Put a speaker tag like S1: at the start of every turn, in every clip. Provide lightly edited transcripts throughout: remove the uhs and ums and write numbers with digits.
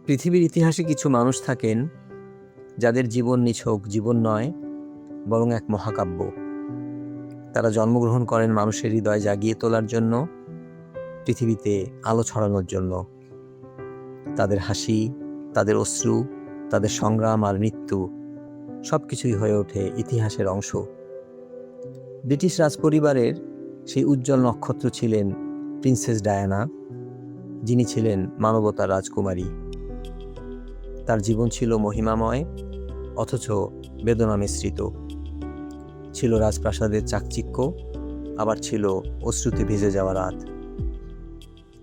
S1: পৃথিবীর ইতিহাসে কিছু মানুষ থাকেন যাদের জীবন নিছক জীবন নয়, বরং এক মহাকাব্য। তারা জন্মগ্রহণ করেন মানুষের হৃদয় জাগিয়ে তোলার জন্য, পৃথিবীতে আলো ছড়ানোর জন্য। তাদের হাসি, তাদের অশ্রু, তাদের সংগ্রাম আর মৃত্যু সবকিছুই হয়ে ওঠে ইতিহাসের অংশ। ব্রিটিশ রাজপরিবারের সেই উজ্জ্বল নক্ষত্র ছিলেন প্রিন্সেস ডায়ানা, যিনি ছিলেন মানবতার রাজকুমারী। তার জীবন ছিল মহিমাময়, অথচ বেদনা মিশ্রিত। ছিল রাজপ্রাসাদের চাকচিক্য, আবার ছিল অশ্রুতে ভিজে যাওয়া রাত।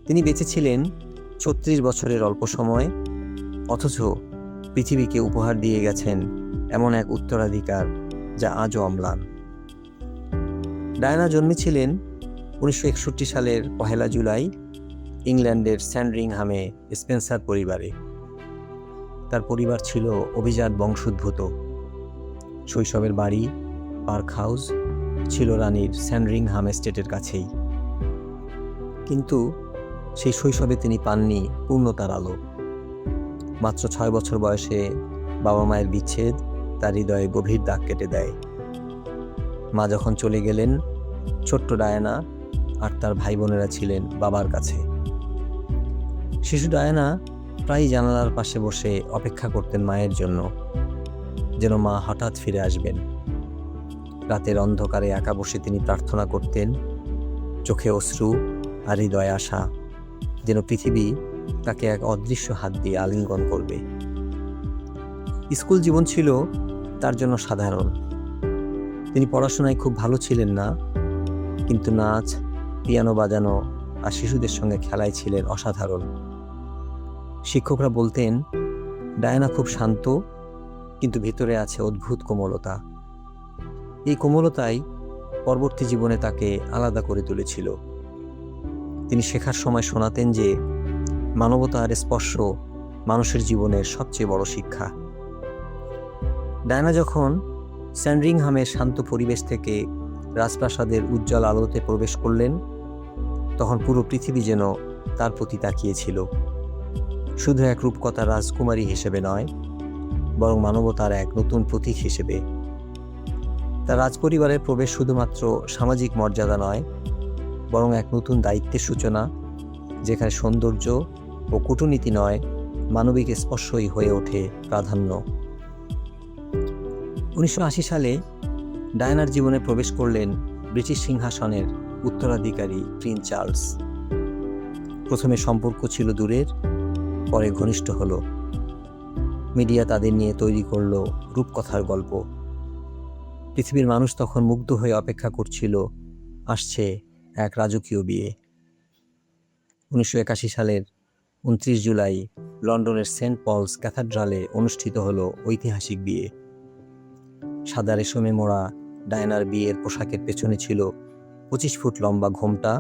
S1: তিনি বেঁচে ছিলেন ৩৬ বছরের অল্প সময়, অথচ পৃথিবীকে উপহার দিয়ে গেছেন এমন এক উত্তরাধিকার যা আজও অম্লান। ডায়ানা জন্মেছিলেন ১৯৬১ সালের ১ জুলাই ইংল্যান্ডের স্যান্ডরিংহামে স্পেন্সার পরিবারে। তার পরিবার ছিল অভিজাত বংশোদ্ভূত। শৈশবের বাড়ি পার্ক হাউস ছিল রানীর স্যান্ডরিংহাম এস্টেটের কাছেই। কিন্তু সেই শৈশবে তিনি পাননি পূর্ণতার আলো। মাত্র ৬ বছর বয়সে বাবা মায়ের বিচ্ছেদ তার হৃদয়ে গভীর দাগ কেটে দেয়। মা যখন চলে গেলেন, ছোট্ট ডায়ানা আর তার ভাই বোনেরা ছিলেন বাবার কাছে। শিশু ডায়ানা প্রায়ই জানালার পাশে বসে অপেক্ষা করতেন মায়ের জন্য, যেন মা হঠাৎ ফিরে আসবেন। রাতের অন্ধকারে একা বসে তিনি প্রার্থনা করতেন, চোখে অশ্রু আর হৃদয়ে আশা, যেন পৃথিবী তাকে এক অদৃশ্য হাত দিয়ে আলিঙ্গন করবে। স্কুল জীবন ছিল তার জন্য সাধারণ। তিনি পড়াশোনায় খুব ভালো ছিলেন না, কিন্তু নাচ, পিয়ানো বাজানো আর শিশুদের সঙ্গে খেলায় ছিলেন অসাধারণ। শিক্ষকরা বলতেন, ডায়ানা খুব শান্ত, কিন্তু ভেতরে আছে অদ্ভুত কোমলতা। এই কোমলতাই পরবর্তী জীবনে তাকে আলাদা করে তুলেছিল। তিনি শেখার সময় শোনাতেন যে মানবতা আর স্পর্শ মানুষের জীবনের সবচেয়ে বড় শিক্ষা। ডায়ানা যখন স্যান্ডরিংহামের শান্ত পরিবেশ থেকে রাজপ্রাসাদের উজ্জ্বল আলোতে প্রবেশ করলেন, তখন পুরো পৃথিবী যেন তার প্রতি তাকিয়েছিল। শুধু এক রূপকথা রাজকুমারী হিসেবে নয়, বরং মানবতার এক নতুন প্রতীক হিসেবে। তার রাজপরিবারের প্রবেশ শুধুমাত্র সামাজিক মর্যাদা নয়, বরং এক নতুন দায়িত্বের সূচনা, যেখানে সৌন্দর্য ও কূটনীতি নয়, মানবিক স্পর্শই হয়ে ওঠে প্রাধান্য। ১৯৮০ সালে ডায়ানার জীবনে প্রবেশ করলেন ব্রিটিশ সিংহাসনের উত্তরাধিকারী প্রিন্স চার্লস। প্রথমে সম্পর্ক ছিল দূরের, পরে ঘনিষ্ঠ হলো। মিডিয়া তাদের নিয়ে তৈরি করলো রূপকথার গল্প। পৃথিবীর মানুষ তখন মুগ্ধ হয়ে অপেক্ষা করছিল, আসছে এক রাজকীয় বিয়ে। ১৯৮১ সালের ২৯ জুলাই লন্ডনের সেন্ট পলস ক্যাথেড্রালে অনুষ্ঠিত হলো ঐতিহাসিক বিয়ে। সাদা রেশমে মোড়া ডায়ানার বিয়ের পোশাকের পেছনে ছিল ২৫ ফুট লম্বা ঘোমটা,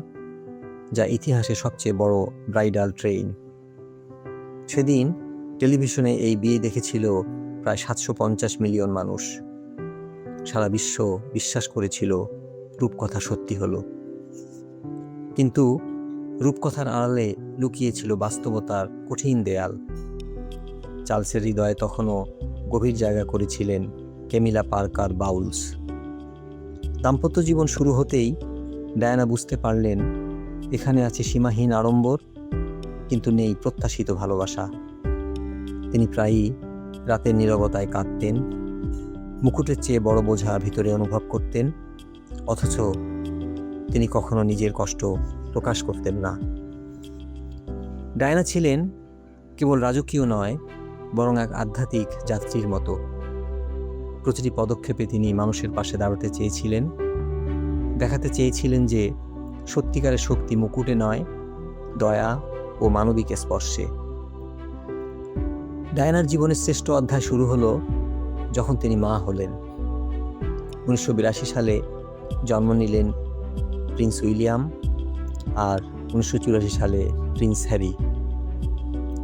S1: যা ইতিহাসে সবচেয়ে বড় ব্রাইডাল ট্রেইন। সেদিন টেলিভিশনে এই বিয়ে দেখেছিল প্রায় ৭৫০ মিলিয়ন মানুষ। সারা বিশ্ব বিশ্বাস করেছিল রূপকথা সত্যি হলো। কিন্তু রূপকথার আড়ালে লুকিয়েছিল বাস্তবতার কঠিন দেয়াল। চার্লসের হৃদয়ে তখনও গভীর জায়গা করেছিলেন ক্যামিলা পার্কার বাউলস। দাম্পত্য জীবন শুরু হতেই ডায়ানা বুঝতে পারলেন, এখানে আছে সীমাহীন আড়ম্বর, কিন্তু নেই প্রত্যাশিত ভালোবাসা। তিনি প্রায়ই রাতের নীরবতায় কাঁদতেন, মুকুটের চেয়ে বড় বোঝা ভিতরে অনুভব করতেন, অথচ তিনি কখনো নিজের কষ্ট প্রকাশ করতেন না। ডায়ানা ছিলেন কেবল রাজকীয় নয়, বরং এক আধ্যাত্মিক যাত্রীর মতো। প্রতিটি পদক্ষেপে তিনি মানুষের পাশে দাঁড়াতে চেয়েছিলেন, দেখাতে চেয়েছিলেন যে সত্যিকারের শক্তি মুকুটে নয়, দয়া ও মানবিক স্পর্শে। ডায়ানার জীবনের শ্রেষ্ঠ অধ্যায় শুরু হলো যখন তিনি মা হলেন। ১৯৮২ সালে জন্ম নিলেন প্রিন্স উইলিয়াম, আর ১৯৮৪ সালে প্রিন্স হ্যারি।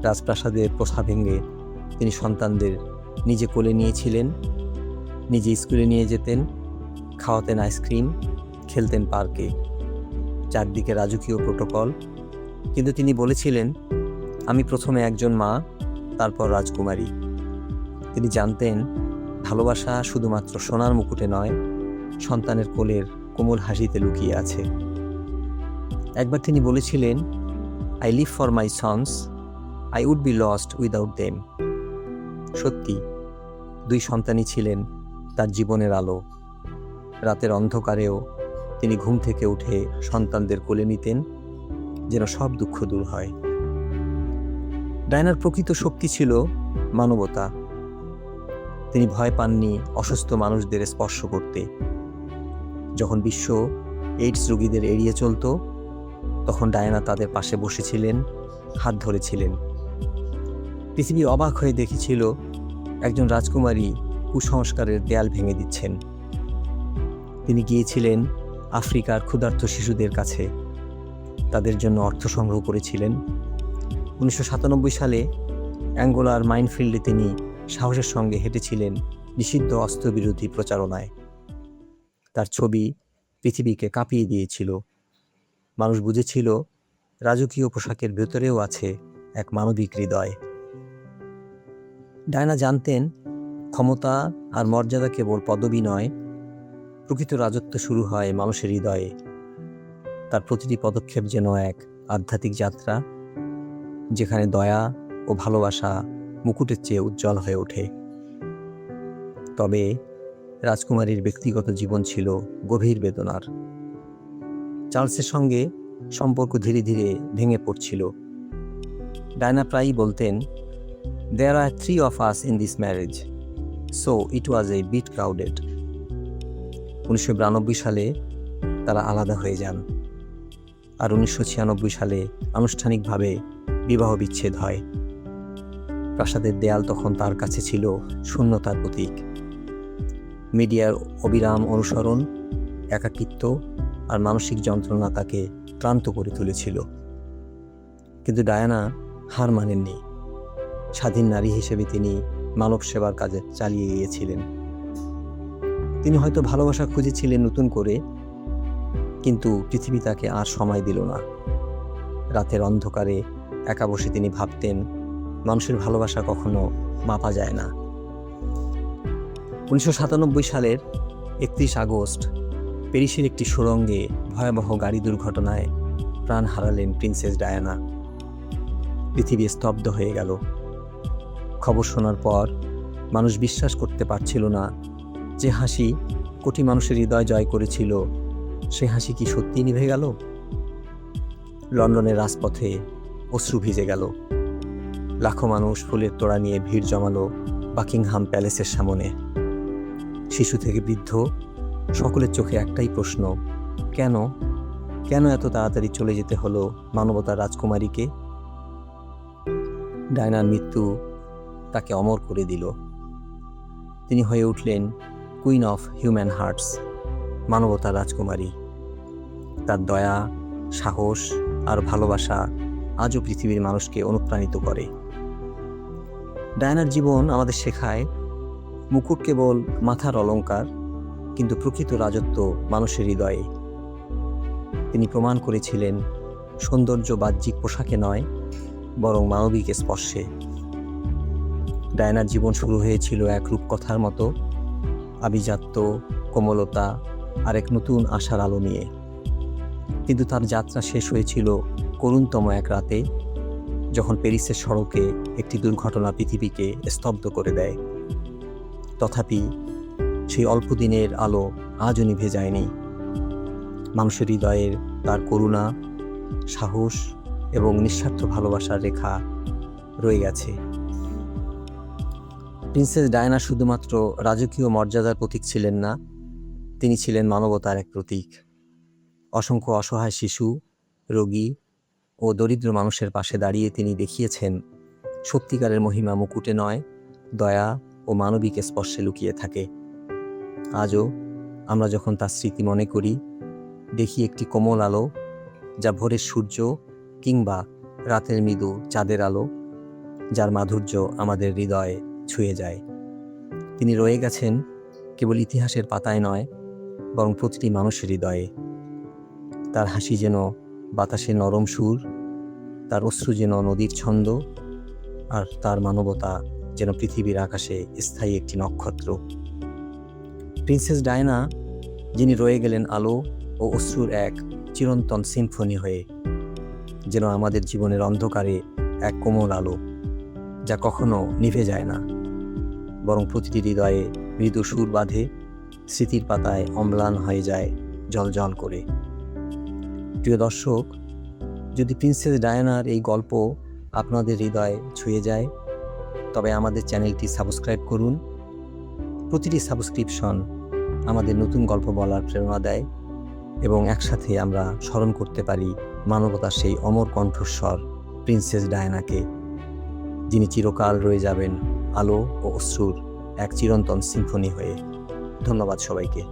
S1: রাজপ্রাসাদের প্রথা ভেঙে তিনি সন্তানদের নিজে কোলে নিয়েছিলেন, নিজে স্কুলে নিয়ে যেতেন, খাওয়াতেন আইসক্রিম, খেলতেন পার্কে। চারদিকে রাজকীয় প্রোটোকল, কিন্তু তিনি বলেছিলেন, আমি প্রথমে একজন মা, তারপর রাজকুমারী। তিনি জানতেন ভালোবাসা শুধুমাত্র সোনার মুকুটে নয়, সন্তানের কোলের কোমল হাসিতে লুকিয়ে আছে। একবার তিনি বলেছিলেন, I live for my sons, I would be lost without them. সত্যি, 2 সন্তানই ছিলেন তার জীবনের আলো। রাতের অন্ধকারেও তিনি ঘুম থেকে উঠে সন্তানদের কোলে নিতেন, যেন সব দুঃখ দূর হয়। ডায়নার প্রকৃত শক্তি ছিল মানবতা। তিনি ভয় পাননি অসুস্থ মানুষদের স্পর্শ করতে। যখন বিশ্ব এইডস রোগীদের এড়িয়ে চলত, তখন ডায়না তাদের পাশে বসেছিলেন, হাত ধরেছিলেন। পৃথিবী অবাক হয়ে দেখেছিল একজন রাজকুমারী কুসংস্কারের দেয়াল ভেঙে দিচ্ছেন। তিনি গিয়েছিলেন আফ্রিকার ক্ষুধার্ত শিশুদের কাছে, তাদের জন্য অর্থ সংগ্রহ করেছিলেন। 1997 সালে অ্যাঙ্গোলার মাইনফিল্ডে তিনি সাহসের সঙ্গে হেঁটেছিলেন নিষিদ্ধ অস্ত্রবিরোধী প্রচারণায়। তার ছবি পৃথিবীকে কাঁপিয়ে দিয়েছিল। মানুষ বুঝেছিল রাজকীয় পোশাকের ভেতরেও আছে এক মানবিক হৃদয়। ডায়না জানতেন ক্ষমতা আর মর্যাদা কেবল পদবি নয়, প্রকৃত রাজত্ব শুরু হয় মানুষের হৃদয়ে। তার প্রতিটি পদক্ষেপ যেন এক আধ্যাত্মিক যাত্রা, যেখানে দয়া ও ভালোবাসা মুকুটের চেয়ে উজ্জ্বল হয়ে ওঠে। তবে রাজকুমারীর ব্যক্তিগত জীবন ছিল গভীর বেদনার। চার্লসের সঙ্গে সম্পর্ক ধীরে ধীরে ভেঙে পড়ছিল। ডায়না প্রায়ই বলতেন, "There are 3 of us in this marriage, so it was a bit crowded." 1992 সালে তারা আলাদা হয়ে যান, আর 1996 সালে আনুষ্ঠানিকভাবে বিবাহ বিচ্ছেদ হয়। প্রাসাদের দেয়াল তখন তার কাছে ছিল শূন্যতার প্রতীক। মিডিয়ার অবিরাম অনুসরণ, একাকিত্ব আর মানসিক যন্ত্রণা তাকে ক্লান্ত করে তুলেছিল। কিন্তু ডায়ানা হার মানেননি। স্বাধীন নারী হিসেবে তিনি মানব সেবার কাজে চালিয়ে গিয়েছিলেন। তিনি হয়তো ভালোবাসা খুঁজেছিলেন নতুন করে, কিন্তু পৃথিবী তাকে আর সময় দিল না। রাতের অন্ধকারে একা বসে তিনি ভাবতেন, মানুষের ভালোবাসা কখনো মাপা যায় না। 1997 সালের 31 আগস্ট প্যারিসের একটি সুড়ঙ্গে ভয়াবহ গাড়ি দুর্ঘটনায় প্রাণ হারালেন প্রিন্সেস ডায়ানা। পৃথিবী স্তব্ধ হয়ে গেল। খবর শোনার পর মানুষ বিশ্বাস করতে পারছিল না যে হাসি কোটি মানুষের হৃদয় জয় করেছিল, সে হাসি কি সত্যি নিভে গেল? লন্ডনের রাজপথে অশ্রু ভিজে গেল। লাখো মানুষ ফুলের তোড়া নিয়ে ভিড় জমালো বাকিংহাম প্যালেসের সামনে। শিশু থেকে বৃদ্ধ সকলের চোখে একটাই প্রশ্ন, কেন কেন এত তাড়াতাড়ি চলে যেতে হলো মানবতার রাজকুমারীকে? ডায়নার মৃত্যু তাকে অমর করে দিল। তিনি হয়ে উঠলেন কুইন অফ হিউম্যান হার্টস, মানবতার রাজকুমারী। তার দয়া, সাহস আর ভালোবাসা আজও পৃথিবীর মানুষকে অনুপ্রাণিত করে। ডায়নার জীবন আমাদের শেখায়, মুকুট কেবল মাথার অলংকার, কিন্তু প্রকৃত রাজত্ব মানুষের হৃদয়ে। তিনি প্রমাণ করেছিলেন সৌন্দর্য বাহ্যিক পোশাকে নয়, বরং মানবিক স্পর্শে। ডায়নার জীবন শুরু হয়েছিল এক রূপকথার মতো, আভিজাত্য, কোমলতা আর এক নতুন আশার আলো নিয়ে। কিন্তু তার যাত্রা শেষ হয়েছিল করুণতম এক রাতে, যখন প্যারিসের সড়কে একটি দুর্ঘটনা পৃথিবীকে স্তব্ধ করে দেয়। তথাপি সেই অল্প দিনের আলো আজও নিভে যায়নি। মানুষের হৃদয়ের তার করুণা, সাহস এবং নিঃস্বার্থ ভালোবাসার রেখা রয়ে গেছে। প্রিন্সেস ডায়না শুধুমাত্র রাজকীয় মর্যাদার প্রতীক ছিলেন না, তিনি ছিলেন মানবতার এক প্রতীক। অসংখ্য অসহায় শিশু, রোগী ও দরিদ্র মানুষের পাশে দাঁড়িয়ে তিনি দেখিয়েছেন সত্যিকারের মহিমা মুকুটে নয়, দয়া ও মানবিক স্পর্শে লুকিয়ে থাকে। আজও আমরা যখন তার স্মৃতি মনে করি, দেখি একটি কোমল আলো, যা ভোরের সূর্য কিংবা রাতের মৃদু চাঁদের আলো, যার মাধুর্য আমাদের হৃদয়ে ছুঁয়ে যায়। তিনি রয়ে গেছেন কেবল ইতিহাসের পাতায় নয়, বরং প্রতিটি মানুষের হৃদয়ে। তার হাসি যেন বাতাসে নরম সুর, তার অশ্রু যেন নদীর ছন্দ, আর তার মানবতা যেন পৃথিবীর আকাশে স্থায়ী একটি নক্ষত্র। প্রিন্সেস ডায়না, যিনি রয়ে গেলেন আলো ও অশ্রুর এক চিরন্তন সিম্ফনি হয়ে, যেন আমাদের জীবনের অন্ধকারে এক কোমল আলো, যা কখনো নিভে যায় না, বরং প্রতিটি হৃদয়ে মৃদু সুর বাঁধে, স্মৃতির পাতায় অম্লান হয়ে যায় জলজল করে। প্রিয় দর্শক, যদি প্রিন্সেস ডায়ানার এই গল্প আপনাদের হৃদয়ে ছুঁয়ে যায়, তবে আমাদের চ্যানেলটি সাবস্ক্রাইব করুন। প্রতিটি সাবস্ক্রিপশন আমাদের নতুন গল্প বলার প্রেরণা দেয় এবং একসাথে আমরা স্মরণ করতে পারি মানবতার সেই অমর কণ্ঠস্বর প্রিন্সেস ডায়ানাকে, যিনি চিরকাল রয়ে যাবেন আলো ও অশ্রুর এক চিরন্তন সিম্ফনি হয়ে। ধন্যবাদ সবাইকে।